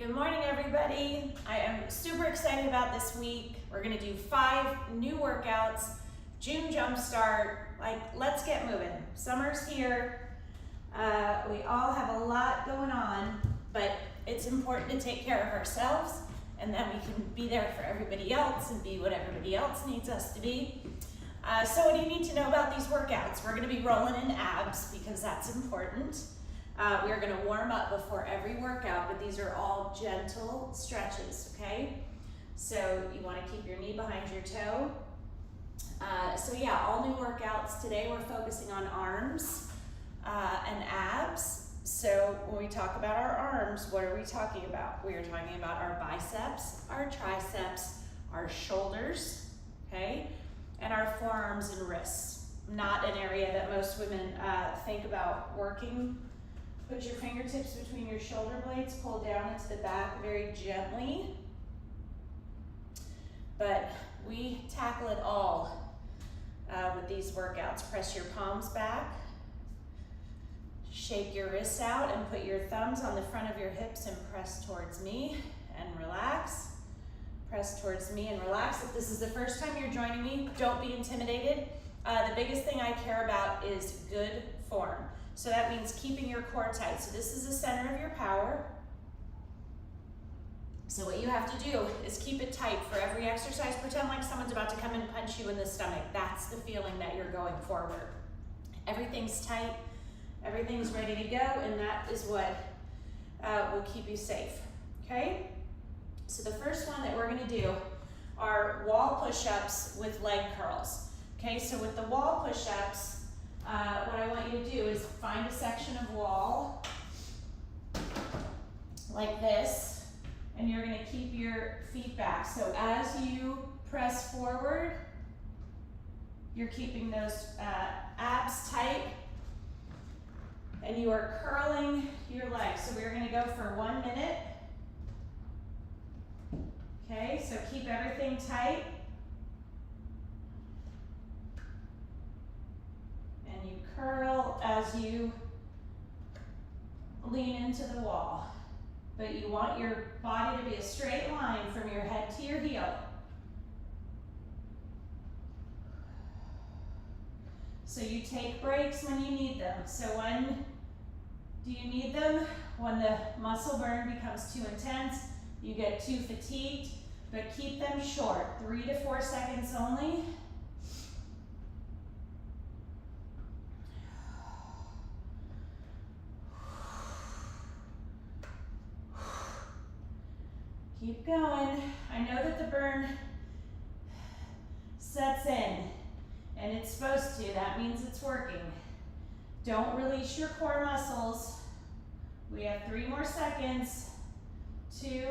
Good morning, everybody. I am super excited about this week. We're gonna do 5 new workouts, June Jumpstart. Let's get moving. Summer's here. We all have a lot going on, but it's important to take care of ourselves, and then we can be there for everybody else and be what everybody else needs us to be. So what do you need to know about these workouts? We're gonna be rolling in abs because that's important. We are gonna warm up before every workout, but these are all gentle stretches, okay? So you wanna keep your knee behind your toe. So yeah, all new workouts. Today we're focusing on arms and abs. So when we talk about our arms, what are we talking about? We are talking about our biceps, our triceps, our shoulders, okay? And our forearms and wrists. Not an area that most women think about working. Put your fingertips between your shoulder blades, pull down into the back very gently. But we tackle it all with these workouts. Press your palms back, shake your wrists out and put your thumbs on the front of your hips and press towards me and relax. Press towards me and relax. If this is the first time you're joining me, don't be intimidated. The biggest thing I care about is good form. So that means keeping your core tight. So this is the center of your power. So what you have to do is keep it tight for every exercise. Pretend like someone's about to come and punch you in the stomach. That's the feeling that you're going forward. Everything's tight, everything's ready to go, and that is what will keep you safe, okay? So the first one that we're gonna do are wall push-ups with leg curls. Okay, so with the wall push-ups, what I want you to do is find a section of wall like this, and you're gonna keep your feet back. So as you press forward, you're keeping those abs tight, and you are curling your legs. So we're gonna go for 1 minute. Okay, so keep everything tight. And you curl as you lean into the wall. But you want your body to be a straight line from your head to your heel. So you take breaks when you need them. So when do you need them? When the muscle burn becomes too intense, you get too fatigued, but keep them short, 3 to 4 seconds only. Keep going. I know that the burn sets in, and it's supposed to. That means it's working. Don't release your core muscles. We have 3 more seconds. 2,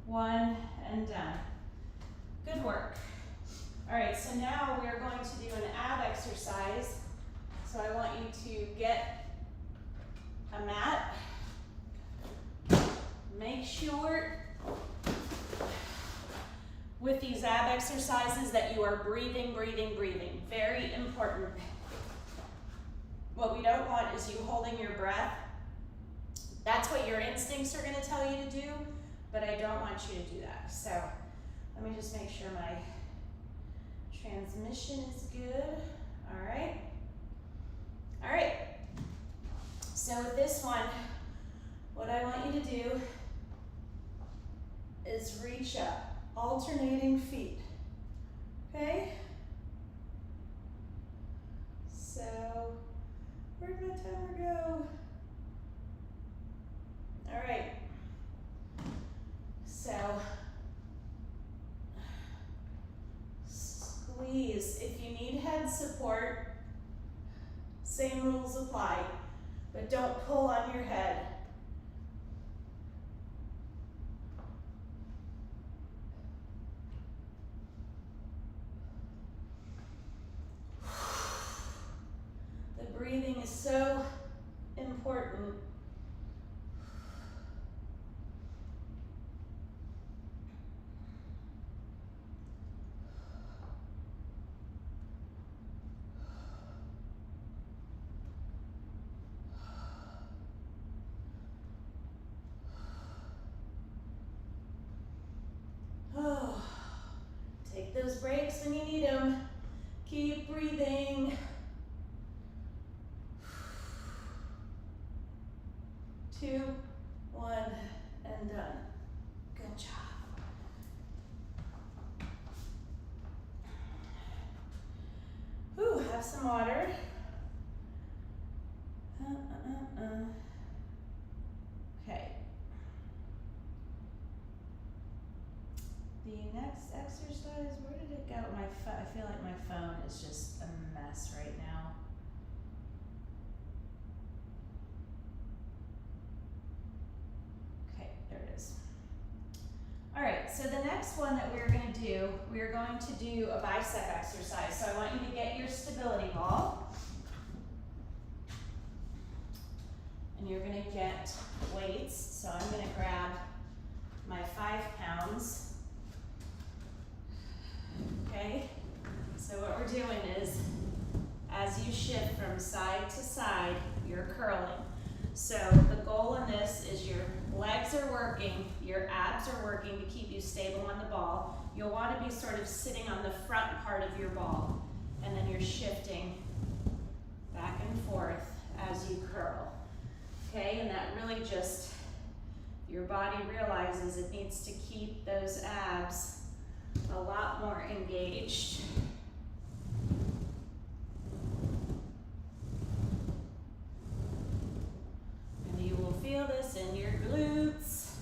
1, and done. Good work. All right, so now we are going to do an ab exercise. So I want you to get a mat. Make sure with these ab exercises that you are breathing, breathing, breathing. Very important. What we don't want is you holding your breath. That's what your instincts are going to tell you to do, but I don't want you to do that. So let me just make sure my transmission is good. All right. All right. So with this one, what I want you to do is reach up, alternating feet, okay? So, where'd my timer go? All right, so, squeeze. If you need head support, same rules apply, but don't pull on your head. Breathing is so important. when you need them. Keep breathing. 2, 1, and done. Good job. Whew, have some water. Okay. The next exercise, where did it go? I feel like my phone is just a mess right now. Okay, there it is. All right, so the next one that we're going to do a bicep exercise. So I want you to get your stability ball. And you're going to get weights. So I'm going to grab my 5 pounds. Okay, so what we're doing is, as you shift from side to side, you're curling. So the goal in this is your legs are working, your abs are working to keep you stable on the ball. You'll want to be sort of sitting on the front part of your ball, and then you're shifting back and forth as you curl. Okay, and that really just, your body realizes it needs to keep those abs a lot more engaged. And you will feel this in your glutes.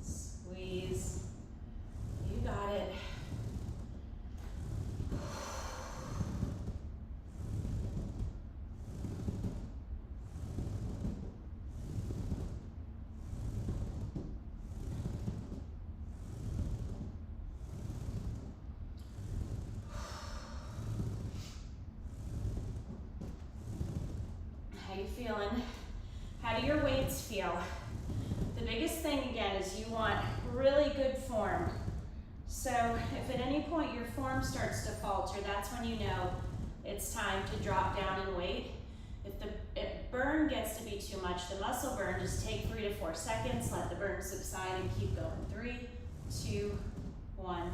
Squeeze. You got it. How you feeling? How do your weights feel? The biggest thing again is you want really good form. So if at any point your form starts to falter, that's when you know it's time to drop down in weight. If burn gets to be too much, the muscle burn, just take 3 to 4 seconds, let the burn subside and keep going. 3, 2, 1,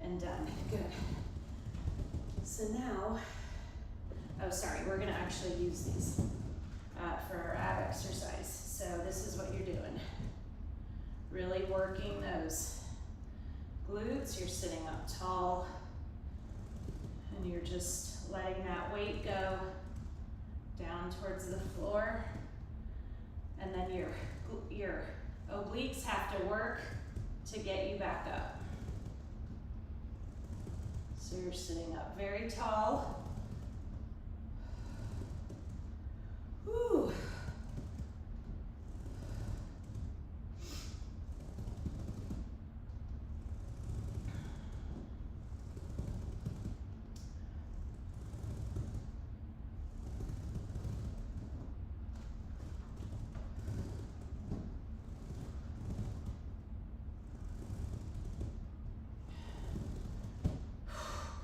and done. Good. So now, oh, sorry, we're gonna actually use these for our ab exercise. So this is what you're doing. Really working those glutes. You're sitting up tall and you're just letting that weight go down towards the floor. And then your obliques have to work to get you back up. So you're sitting up very tall. Whew.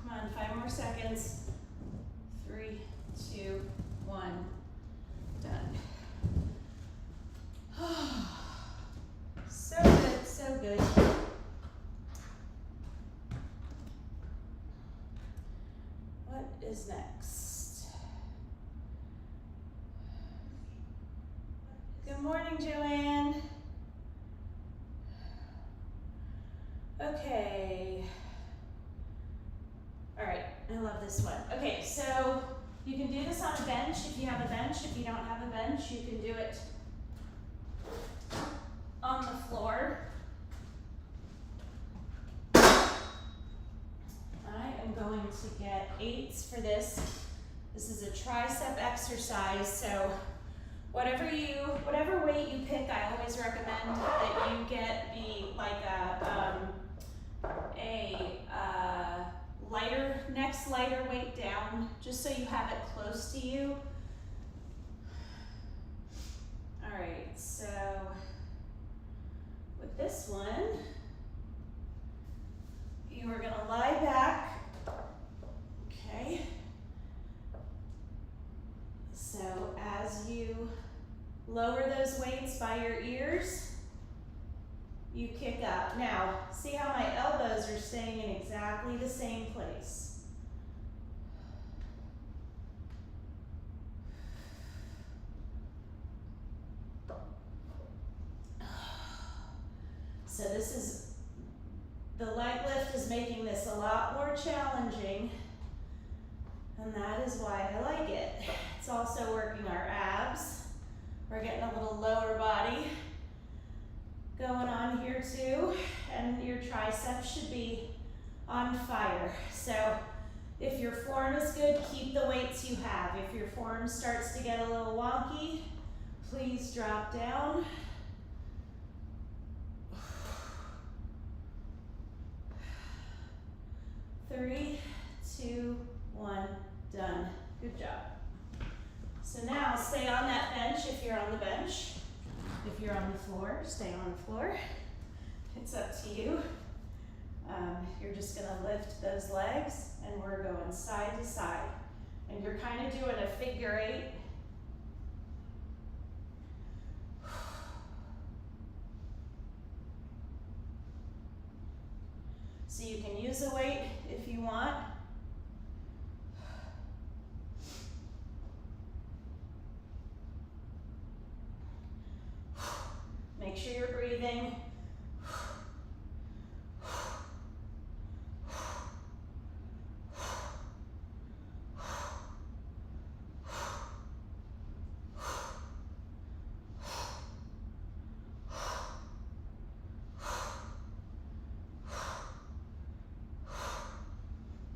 Come on, 5 more seconds. 3, 2, 1. Done. So good, so good. What is next? Good morning, Joanne. Okay. All right, I love this one. Okay, so you can do this on a bench if you have a bench. If you don't have a bench, you can do it on the floor. I am going to get 8s for this. This is a tricep exercise, so whatever weight you pick, I always recommend that you get next lighter weight down, just so you have it close to you. All right, so with this one, you are gonna lie back, okay? So as you lower those weights by your ears, you kick up. Now, see how my elbows are staying in exactly the same place. So this is, the leg lift is making this a lot more challenging, and that is why I like it. It's also working our abs. We're getting a little lower body going on here too, and your triceps should be on fire. So if your form is good, keep the weights you have. If your form starts to get a little wonky, please drop down. Three, two, one, done. Good job. So now stay on that bench if you're on the bench. If you're on the floor, stay on the floor. It's up to you. You're just gonna lift those legs and we're going side to side. And you're kind of doing a figure 8. So you can use a weight if you want. Make sure you're breathing.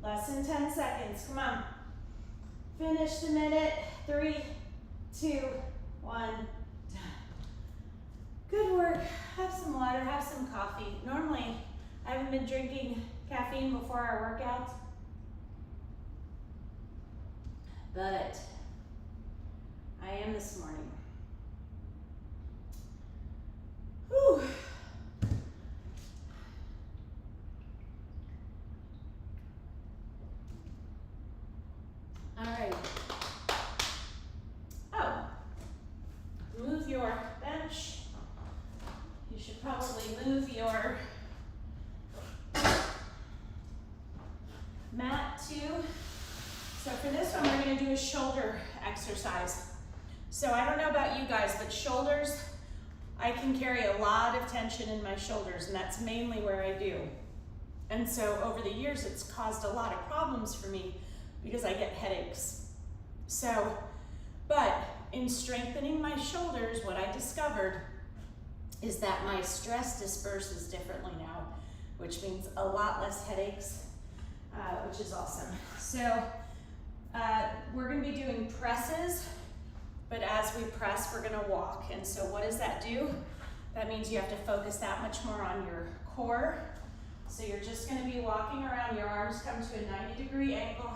Less than 10 seconds, come on. Finish the minute. 3, 2, 1, done. Good work. Have some water, have some coffee. Normally, I haven't been drinking caffeine before our workouts, but I am this morning. Whew. All right. Oh, move your bench. You should probably move your mat too. So for this one, we're gonna do a shoulder exercise. So I don't know about you guys, but shoulders, I can carry a lot of tension in my shoulders, and that's mainly where I do. And so over the years, it's caused a lot of problems for me because I get headaches. So, but in strengthening my shoulders, what I discovered is that my stress disperses differently now, which means a lot less headaches, which is awesome. So we're gonna be doing presses, but as we press, we're gonna walk. And so what does that do? That means you have to focus that much more on your core. So you're just gonna be walking around, your arms come to a 90-degree angle,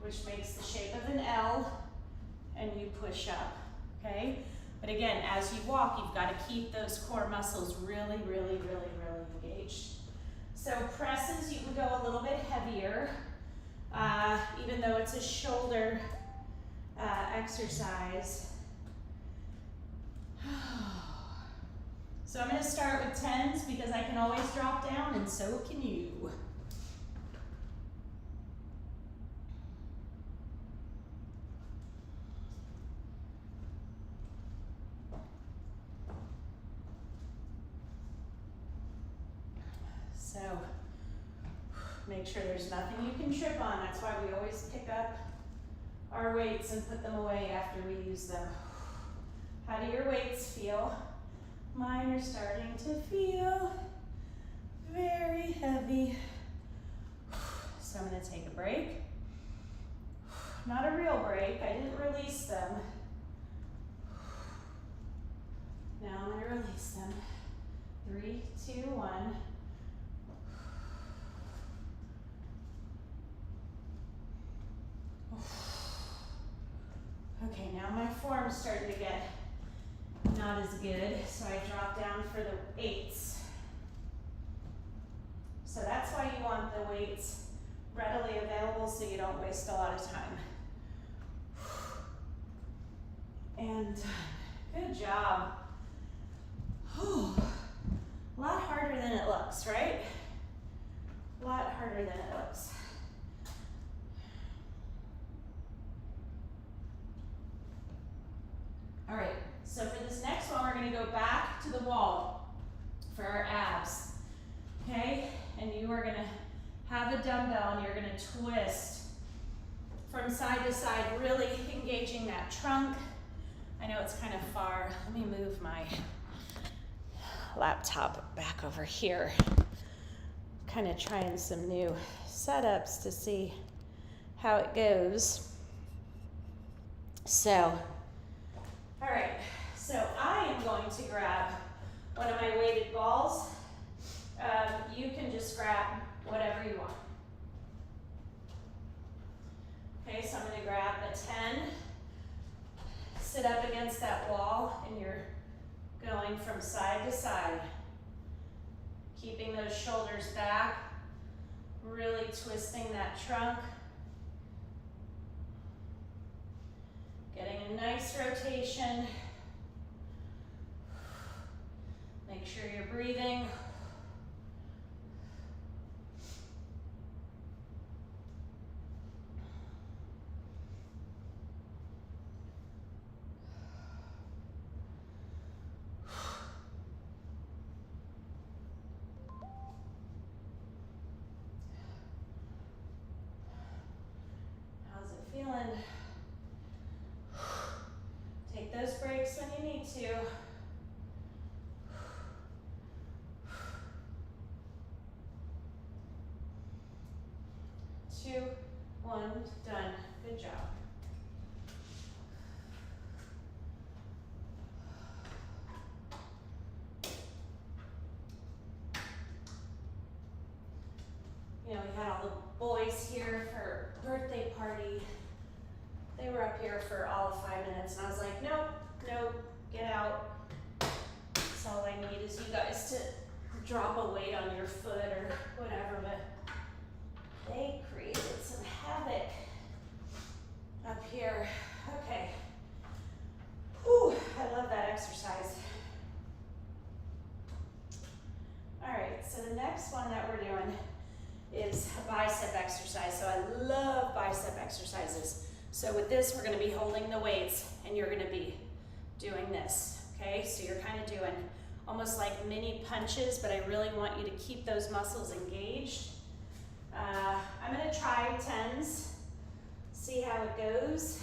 which makes the shape of an L, and you push up, okay? But again, as you walk, you've got to keep those core muscles really, really, really, really engaged. So presses, you can go a little bit heavier, even though it's a shoulder exercise. So I'm gonna start with 10s because I can always drop down, and so can you. So make sure there's nothing you can trip on. That's why we always pick up our weights and put them away after we use them. How do your weights feel? Mine are starting to feel very heavy. So I'm gonna take a break. Not a real break, I didn't release them. Now I'm gonna release them. 3, 2, 1. Okay, now my form's starting to get not as good, so I drop down for the 8s. So that's why you want the weights readily available so you don't waste a lot of time. And good job. A lot harder than it looks, right? A lot harder than it looks. All right, so for this next one, we're gonna go back to the wall for our abs, okay? And you are gonna have a dumbbell and you're gonna twist from side to side, really engaging that trunk. I know it's kind of far. Let me move my laptop back over here. Kind of trying some new setups to see how it goes. So, all right, so I am going to grab one of my weighted balls. You can just grab whatever you want. Okay, so I'm gonna grab a 10, sit up against that wall, and you're going from side to side, keeping those shoulders back, really twisting that trunk, getting a nice rotation. Make sure you're breathing. Feeling. Take those breaks when you need to. 2, 1, done. Good job. You know, we had all the boys here for birthday party. They were up here for all of 5 minutes, and I was like, nope, nope, get out. That's all I need is you guys to drop a weight on your foot or whatever, but they created some havoc up here. Okay. Whew, I love that exercise. All right, so the next one that we're doing is a bicep exercise. So I love bicep exercises. So with this, we're gonna be holding the weights and you're gonna be doing this, okay? So you're kind of doing almost like mini punches, but I really want you to keep those muscles engaged. I'm gonna try 10s, see how it goes.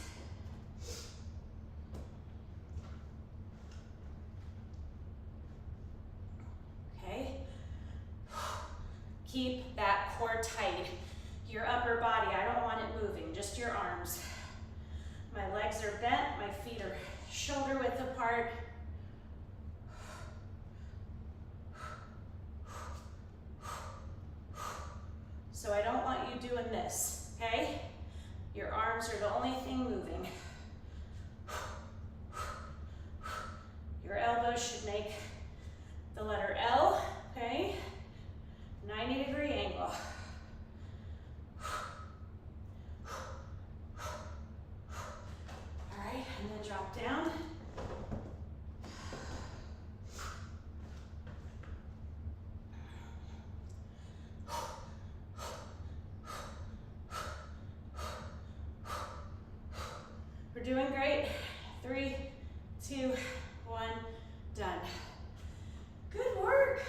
Okay. Keep that core tight. Your upper body, I don't want it moving, just your arms. My legs are bent, my feet are shoulder width apart. So I don't want you doing this, okay? Your arms are the only thing moving. Your elbows should make the letter L, okay? 90-degree angle. All right, I'm gonna drop down. We're doing great. 3, 2, 1, done. Good work.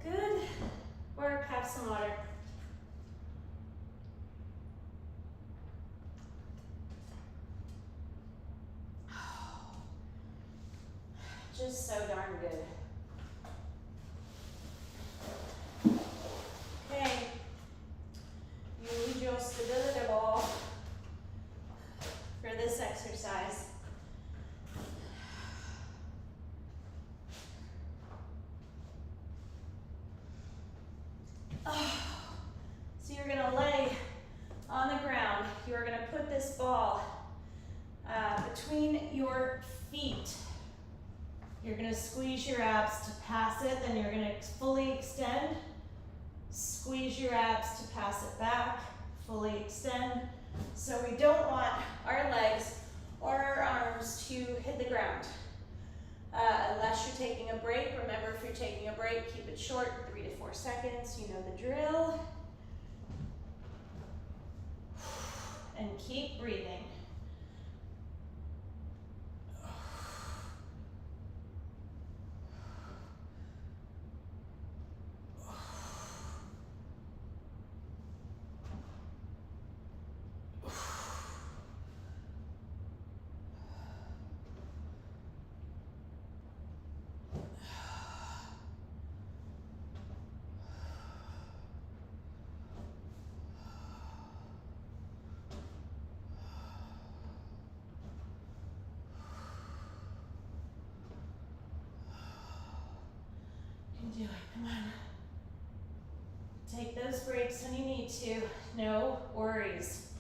Good work. Have some water. Just so darn good. Okay, you need your stability ball for this exercise. So you're gonna lay on the ground. You're gonna put this ball between your feet. You're gonna squeeze your abs to pass it, then you're gonna fully extend. Squeeze your abs to pass it back, fully extend. So we don't want our legs or our arms to hit the ground unless you're taking a break, remember if you're taking a break, keep it short, 3 to 4 seconds, you know the drill. And keep breathing. Do it, come on. Take those breaks when you need to. No worries.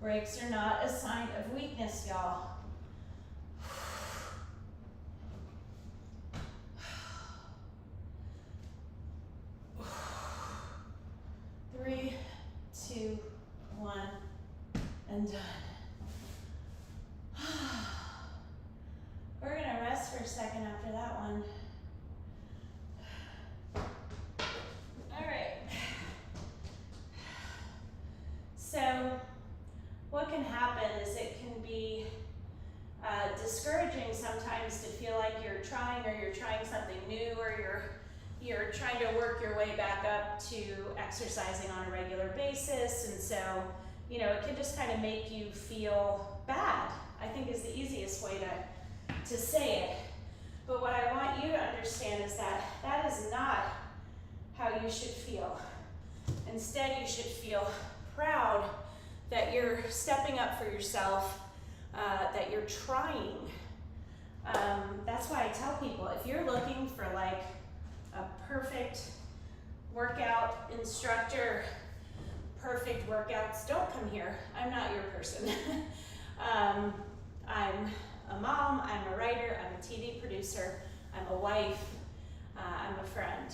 Breaks are not a sign of weakness, y'all. Three, two, one, and done. We're gonna rest for a second after that one. So what can happen is it can be discouraging sometimes to feel like you're trying something new, or you're trying to work your way back up to exercising on a regular basis, and so you know it can just kind of make you feel bad, I think is the easiest way to say it. But what I want you to understand is that that is not how you should feel. Instead, you should feel proud that you're stepping up for yourself, that you're trying. That's why I tell people, if you're looking for like a perfect workout instructor, perfect workouts, don't come here. I'm not your person. I'm a mom, I'm a writer, I'm a TV producer, I'm a wife, I'm a friend,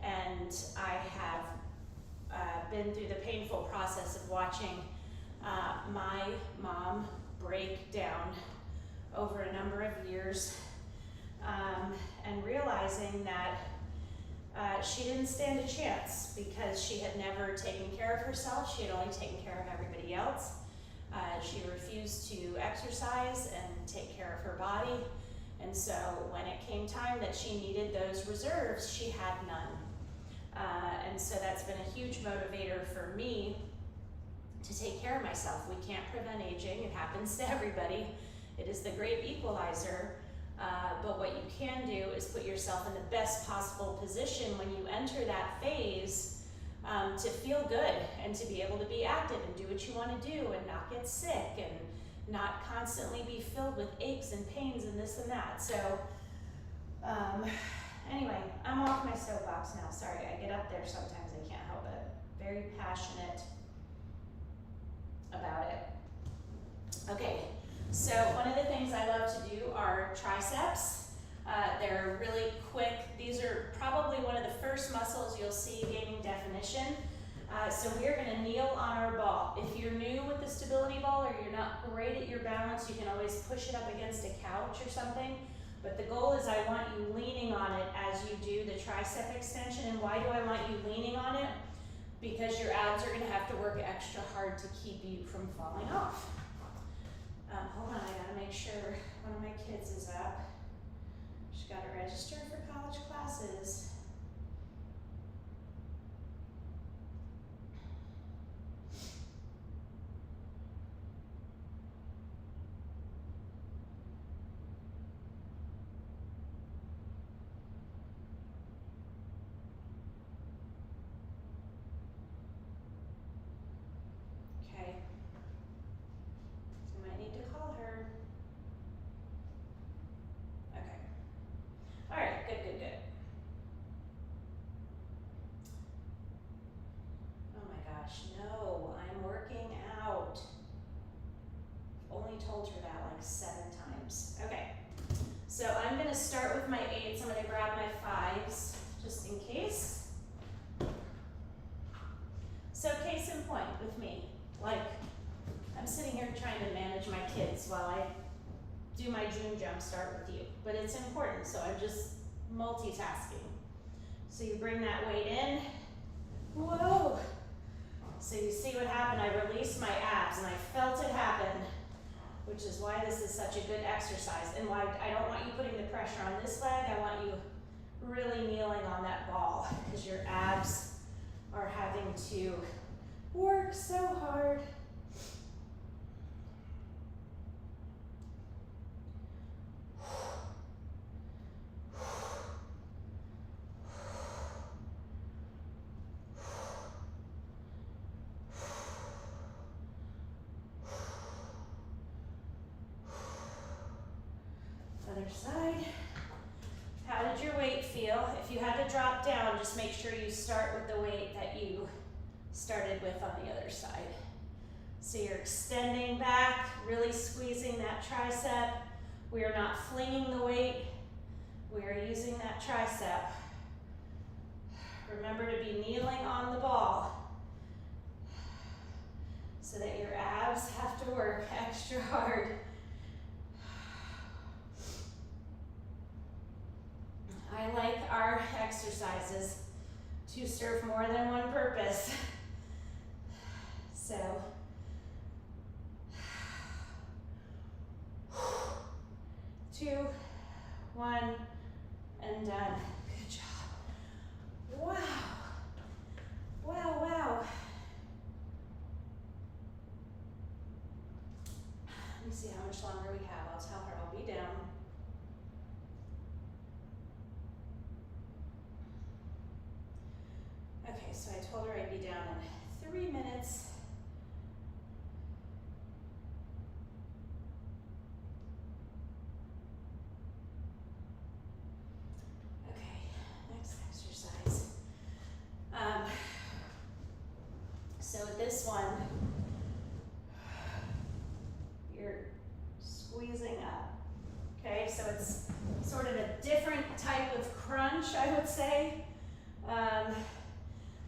and I have been through the painful process of watching my mom break down over a number of years, and realizing that she didn't stand a chance because she had never taken care of herself. She had only taken care of everybody else. She refused to exercise and take care of her body, and so when it came time that she needed those reserves, she had none. And so that's been a huge motivator for me to take care of myself. We can't prevent aging. It happens to everybody. It is the great equalizer. But what you can do is put yourself in the best possible position when you enter that phase, to feel good and to be able to be active and do what you want to do and not get sick and not constantly be filled with aches and pains and this and that. So anyway, I'm off my soapbox now. Sorry, I get up there sometimes. I can't help it. Very passionate about it. Okay, so one of the things I love to do are triceps. They're really quick. These are probably one of the first muscles you'll see gaining definition. So we're gonna kneel on our ball. If you're new with the stability ball or you're not great at your balance, you can always push it up against a couch or something. But the goal is I want you leaning on it as you do the tricep extension. And why do I want you leaning on it? Because your abs are gonna have to work extra hard to keep you from falling off. Hold on, I gotta make sure one of my kids is up. She's gotta register for college classes. Okay. I might need to call her. Okay. All right, good, good, good. Oh my gosh, no, I'm working out. Only told her that like 7 times. Okay, so I'm gonna start with my 8s. I'm gonna grab my 5s, just in case. So case in point with me, like I'm sitting here trying to manage my kids while I do my June Jumpstart with you, but it's important, so I'm just multitasking. So you bring that weight in, whoa. So you see what happened, I released my abs and I felt it happen, which is why this is such a good exercise and why I don't want you putting the pressure on this leg, I want you really kneeling on that ball because your abs are having to work so hard. Other side. How did your weight feel? If you had to drop down, just make sure you start with the weight that you started with on the other side. So you're extending back, really squeezing that tricep. We are not flinging the weight. We are using that tricep. Remember to be kneeling on the ball so that your abs have to work extra hard. I like our exercises to serve more than one purpose. So, 2, 1, and done. Good job. Wow. Wow, wow. Let me see how much longer we have. I'll tell her I'll be down. Okay, so I told her I'd be down in 3 minutes. Okay, next exercise. So this one, you're squeezing up. Okay, so it's sort of a different type of crunch, I would say.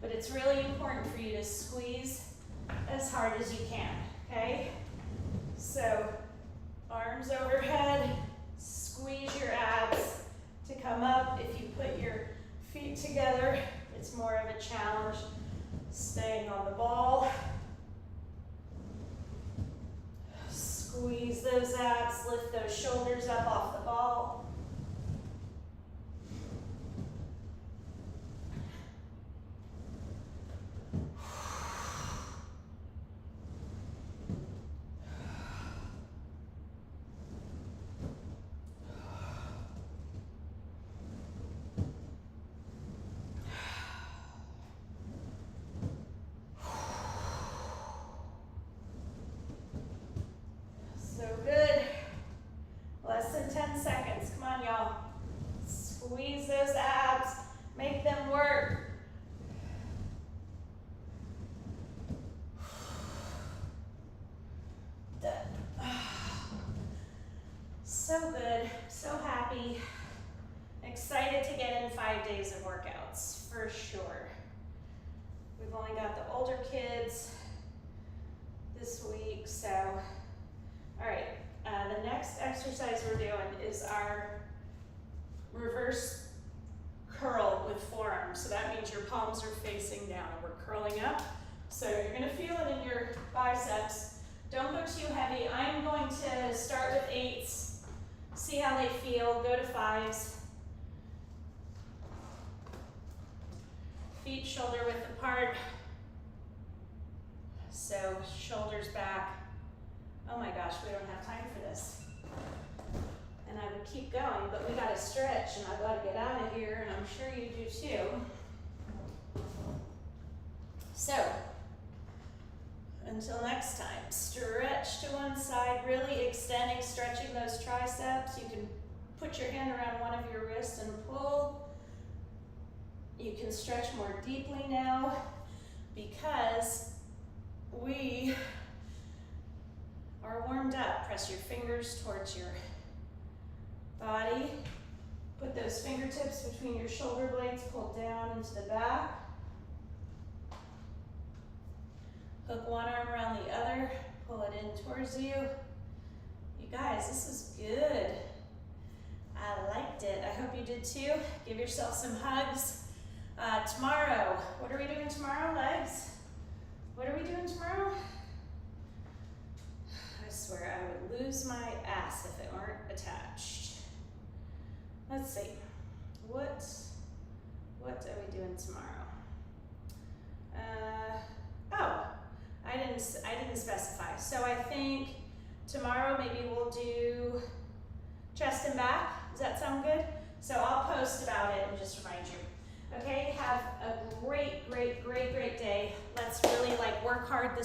But it's really important for you to squeeze as hard as you can, okay? So, arms overhead, squeeze your abs to come up. If you put your feet together, it's more of a challenge. Staying on the ball. Squeeze those abs, lift those shoulders up off the ball. So good. Less than 10 seconds. Come on, y'all. Squeeze those abs. Make them work. So good. So happy. Excited to get in 5 days of workouts, for sure. We've only got the older kids this week, so all right, the next exercise we're doing is our reverse curl with forearms. So that means your palms are facing down and we're curling up. So you're gonna feel it in your biceps. Don't go too heavy. I'm going to start with 8s, see how they feel, go to 5s. Feet shoulder width apart. So shoulders back. Oh my gosh, we don't have time for this. And I would keep going, but we gotta stretch and I've gotta get out of here, and I'm sure you do too. So, until next time, stretch to one side, really extending, stretching those triceps. You can put your hand around one of your wrists and pull. You can stretch more deeply now because we are warmed up. Press your fingers towards your body. Put those fingertips between your shoulder blades, pull down into the back. Hook one arm around the other, pull it in towards you. You You guys, this is good. I liked it. I hope you did too. Give yourself some hugs. Tomorrow, what are we doing tomorrow, legs? What are we doing tomorrow? I swear I would lose my ass if it weren't attached. Let's see. What are we doing tomorrow? Oh, I didn't specify. So I think tomorrow maybe we'll do chest and back. Does that sound good? So I'll post about it and just remind you. Okay, have a great day. Let's really work hard this